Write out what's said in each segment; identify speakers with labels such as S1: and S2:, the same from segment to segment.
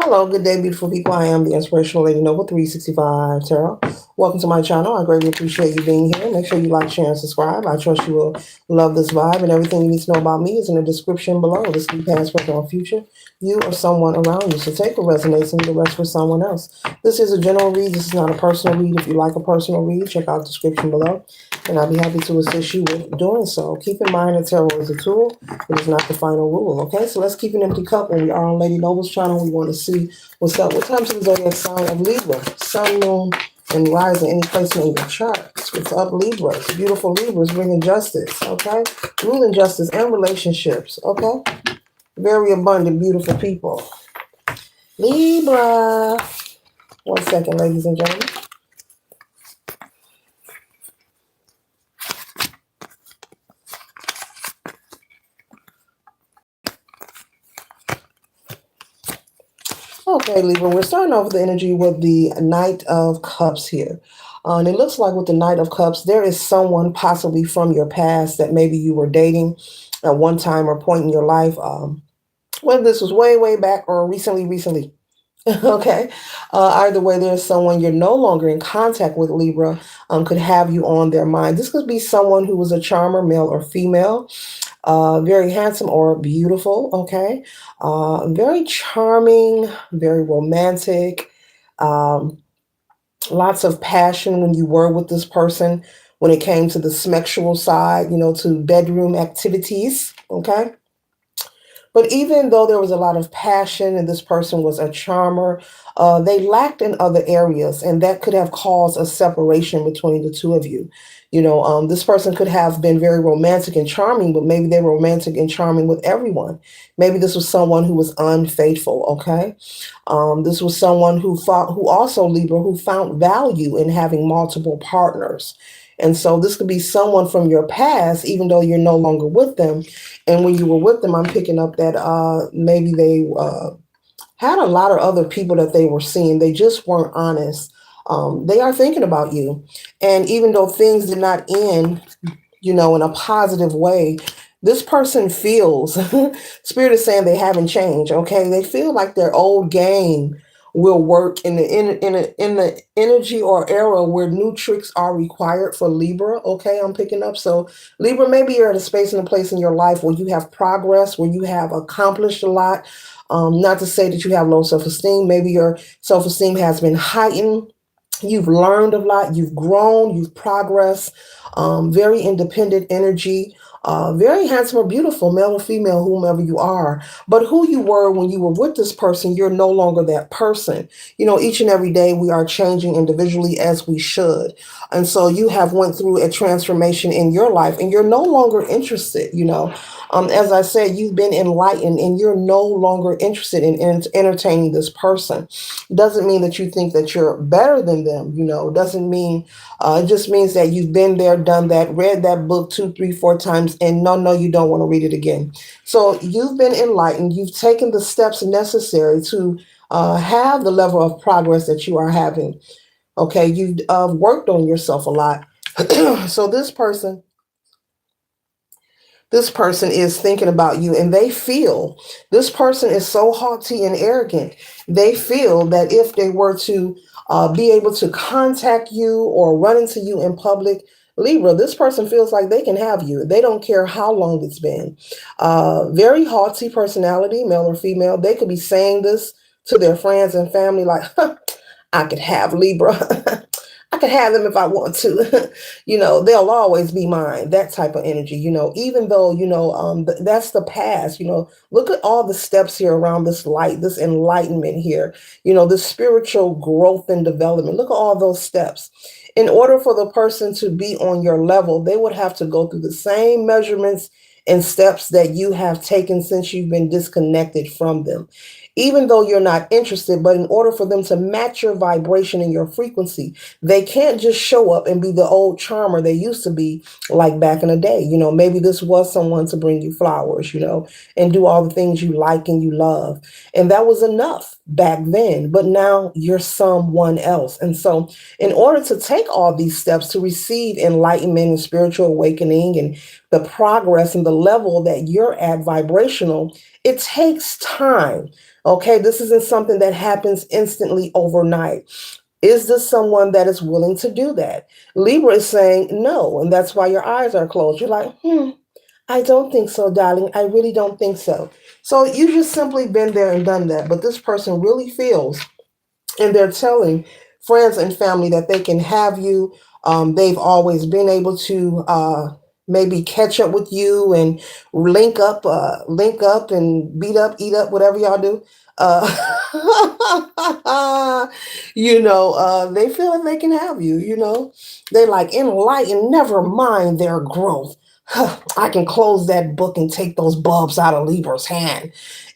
S1: Hello, good day, beautiful people. I am the Inspirational Lady Noble 365 Tarot. Welcome to my channel. I greatly appreciate you being here. Make sure you like, share, and subscribe. I trust you will love this vibe, and everything you need to know about me is in the description below. This can be past, present, or future. You or someone around you. So take what resonates and the rest for someone else. This is a general read. This is not a personal read. If you like a personal read, check out the description below, and I'll be happy to assist you with doing so. Keep in mind that tarot is a tool. It is not the final rule. Okay, so let's keep an empty cup. When we are on Lady Noble's channel, we want to see what's up. What time's the zodiac sign of Libra? Sun, moon, and rising. Any placement in your charts. What's up, Libras? Beautiful Libras bringing justice. Okay, ruling justice and relationships. Okay, very abundant, beautiful people. Libra. 1 second, ladies and gentlemen. Okay, Libra, we're starting off with the energy with the Knight of Cups here. And it looks like with the Knight of Cups, there is someone possibly from your past that maybe you were dating at one time or point in your life. Whether this was way, way back or recently. Okay. Either way, there's someone you're no longer in contact with, Libra, could have you on their mind. This could be someone who was a charmer, male or female. Very handsome or beautiful, okay? Very charming, very romantic, lots of passion when you were with this person when it came to the sexual side, to bedroom activities, okay? But even though there was a lot of passion and this person was a charmer, they lacked in other areas, and that could have caused a separation between the two of you. This person could have been very romantic and charming, but maybe they were romantic and charming with everyone. Maybe this was someone who was unfaithful, okay? This was someone who also Libra, who found value in having multiple partners. And so this could be someone from your past, even though you're no longer with them. And when you were with them, I'm picking up that maybe they had a lot of other people that they were seeing. They just weren't honest. They are thinking about you. And even though things did not end, in a positive way, this person feels, Spirit is saying they haven't changed, okay? They feel like their old game will work in the energy or era where new tricks are required for Libra, okay? I'm picking up. So Libra, maybe you're at a space and a place in your life where you have progress, where you have accomplished a lot. Not to say that you have low self-esteem. Maybe your self-esteem has been heightened. You've learned a lot. You've grown. You've progressed. Very independent energy. Very handsome or beautiful, male or female, whomever you are. But who you were when you were with this person, you're no longer that person. Each and every day we are changing individually, as we should. And so you have went through a transformation in your life, and you're no longer interested. As I said, you've been enlightened, and you're no longer interested in entertaining this person. Doesn't mean that you think that you're better than them. Doesn't mean, it just means that you've been there, done that, read that book 2, 3, 4 times, and no, you don't want to read it again. So you've been enlightened. You've taken the steps necessary to have the level of progress that you are having. Okay, you've worked on yourself a lot. So this person is thinking about you, and they feel this person is so haughty and arrogant. They feel that if they were to be able to contact you or run into you in public, Libra, this person feels like they can have you. They don't care how long it's been. Very haughty personality, male or female. They could be saying this to their friends and family like, I could have Libra. I could have them if I want to. They'll always be mine. That type of energy, even though, that's the past. Look at all the steps here around this light, this enlightenment here, this spiritual growth and development. Look at all those steps. In order for the person to be on your level, they would have to go through the same measurements and steps that you have taken since you've been disconnected from them. Even though you're not interested, but in order for them to match your vibration and your frequency, they can't just show up and be the old charmer they used to be like back in the day. Maybe this was someone to bring you flowers, and do all the things you like and you love. And that was enough back then, but now you're someone else. And so in order to take all these steps to receive enlightenment and spiritual awakening and the progress and the level that you're at vibrational, It takes time. Okay, this isn't something that happens instantly overnight. Is this someone that is willing to do that? Libra is saying no, and that's why your eyes are closed. You're like, I don't think so, darling. I really don't think so. So you just simply been there and done that. But this person really feels, and they're telling friends and family that they can have you. They've always been able to maybe catch up with you and link up and beat up, eat up, whatever y'all do. They feel like they can have you. They like enlighten, never mind their growth. I can close that book and take those bulbs out of Libra's hand.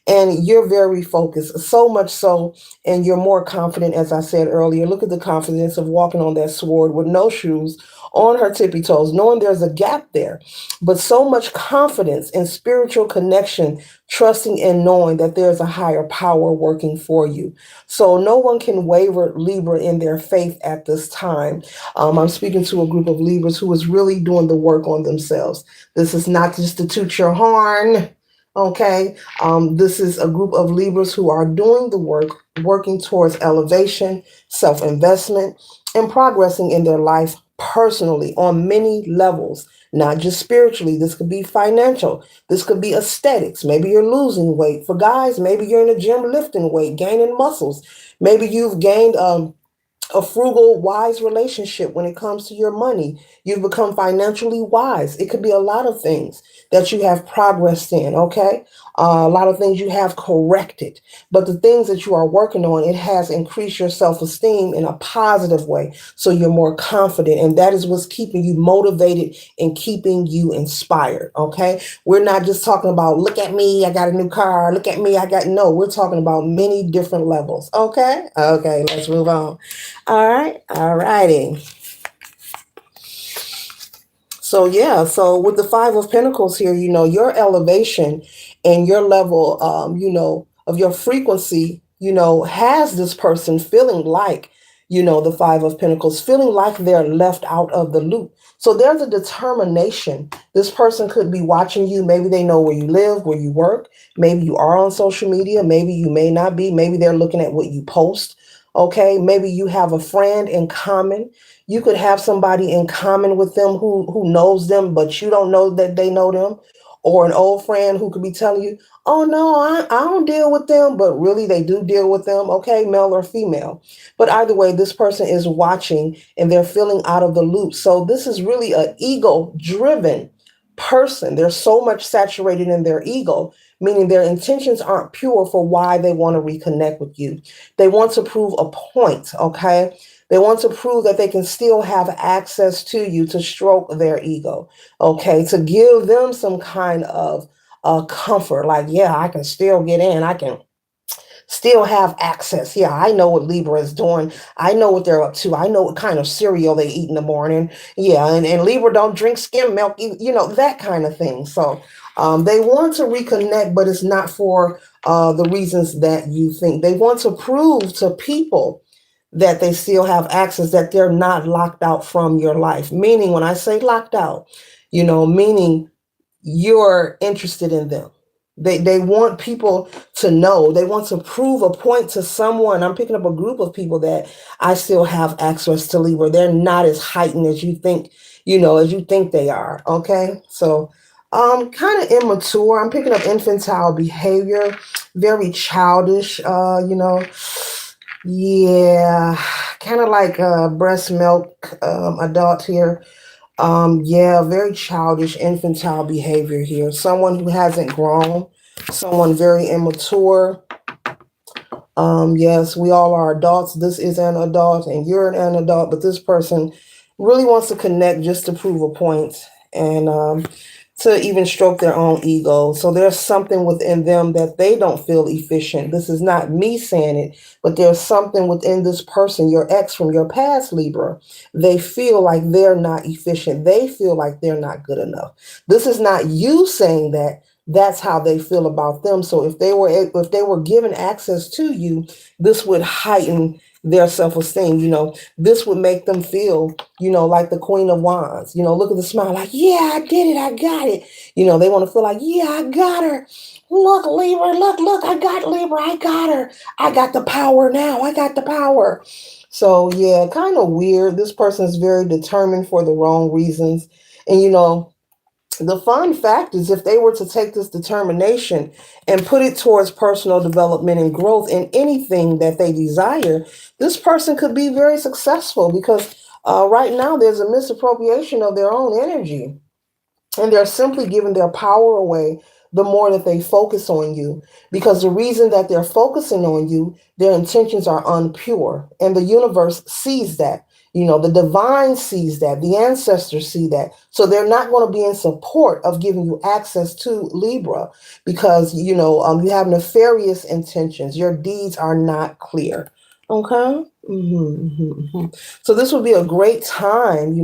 S1: And you're very focused, so much so, and you're more confident, as I said earlier. Look at the confidence of walking on that sword with no shoes, on her tippy toes, knowing there's a gap there, but so much confidence and spiritual connection, trusting and knowing that there's a higher power working for you. So no one can waver, Libra, in their faith at this time. I'm speaking to a group of Libras who is really doing the work on themselves. This is not just to toot your horn. Okay, this is a group of Libras who are doing the work, working towards elevation, self investment, and progressing in their life personally on many levels, not just spiritually. This could be financial, this could be aesthetics. Maybe you're losing weight. For guys, maybe you're in the gym lifting weight, gaining muscles. Maybe you've gained a frugal, wise relationship when it comes to your money. You've become financially wise. It could be a lot of things that you have progressed in, okay? A lot of things you have corrected. But the things that you are working on, it has increased your self esteem in a positive way. So you're more confident. And that is what's keeping you motivated and keeping you inspired, okay? We're not just talking about, look at me, I got a new car. Look at me, no, we're talking about many different levels, okay? Okay, let's move on. All right, all righty. So yeah, so with the Five of Pentacles here, your elevation and your level, of your frequency, has this person feeling like, the Five of Pentacles, feeling like they're left out of the loop. So there's a determination. This person could be watching you. Maybe they know where you live, where you work. Maybe you are on social media. Maybe you may not be. Maybe they're looking at what you post. Okay, maybe you have a friend in common. You could have somebody in common with them who knows them, but you don't know that they know them. Or an old friend who could be telling you, oh no, I don't deal with them, but really they do deal with them, okay, male or female. But either way, this person is watching and they're feeling out of the loop. So this is really an ego-driven person. They're so much saturated in their ego, meaning their intentions aren't pure for why they want to reconnect with you. They want to prove a point, okay? They want to prove that they can still have access to you to stroke their ego, okay? To give them some kind of comfort, like, yeah, I can still get in. I can still have access. Yeah, I know what Libra is doing. I know what they're up to. I know what kind of cereal they eat in the morning. Yeah, and Libra don't drink skim milk, that kind of thing. So they want to reconnect, but it's not for the reasons that you think. They want to prove to people that they still have access, that they're not locked out from your life. Meaning, when I say locked out, meaning you're interested in them. They want people to know. They want to prove a point to someone. I'm picking up a group of people that I still have access to Libra. They're not as heightened as you think, as you think they are. Okay. So kind of immature. I'm picking up infantile behavior, very childish, yeah, kind of like breast milk adult here. Yeah, very childish, infantile behavior here. Someone who hasn't grown, someone very immature. Yes, we all are adults. This is an adult, and you're an adult, but this person really wants to connect just to prove a point and to even stroke their own ego. So there's something within them that they don't feel efficient. This is not me saying it, but there's something within this person, your ex from your past, Libra. They feel like they're not efficient. They feel like they're not good enough. This is not you saying that. that's how they feel about them. So if they were given access to you, this would heighten their self-esteem. This would make them feel, like the Queen of Wands. Look at the smile, like, yeah, I did it, I got it. They want to feel like, yeah, I got her. Look, Libra, look, I got Libra, I got her. I got the power now. I got the power. So yeah, kind of weird. This person is very determined for the wrong reasons. And the fun fact is, if they were to take this determination and put it towards personal development and growth in anything that they desire, this person could be very successful, because right now there's a misappropriation of their own energy. And they're simply giving their power away the more that they focus on you. Because the reason that they're focusing on you, their intentions are unpure. And the universe sees that. The divine sees that. The ancestors see that. So they're not going to be in support of giving you access to Libra, because, you have nefarious intentions. Your deeds are not clear. Okay? So this would be a great time,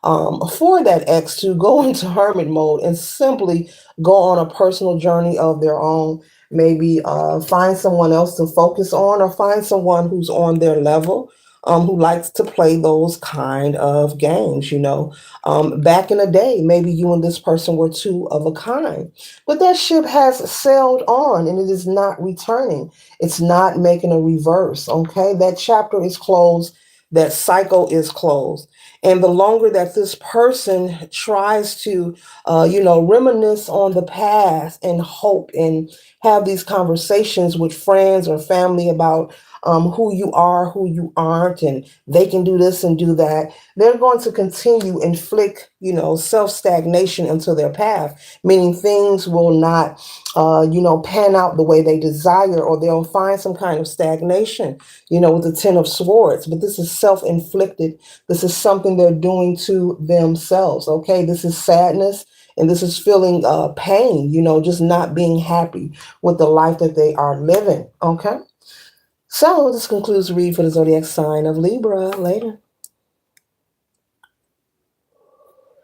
S1: for that ex to go into hermit mode and simply go on a personal journey of their own. Maybe find someone else to focus on, or find someone who's on their level, who likes to play those kind of games. Back in the day, maybe you and this person were two of a kind, but that ship has sailed on and it is not returning. It's not making a reverse. Okay, that chapter is closed. That cycle is closed. And the longer that this person tries to, reminisce on the past and hope and have these conversations with friends or family about who you are, who you aren't, and they can do this and do that, they're going to continue inflict, self-stagnation into their path, meaning things will not, pan out the way they desire, or they'll find some kind of stagnation, with the Ten of Swords. But this is self-inflicted. This is something they're doing to themselves. Okay, this is sadness, and this is feeling pain, just not being happy with the life that they are living. Okay, so this concludes the read for the zodiac sign of Libra. Later.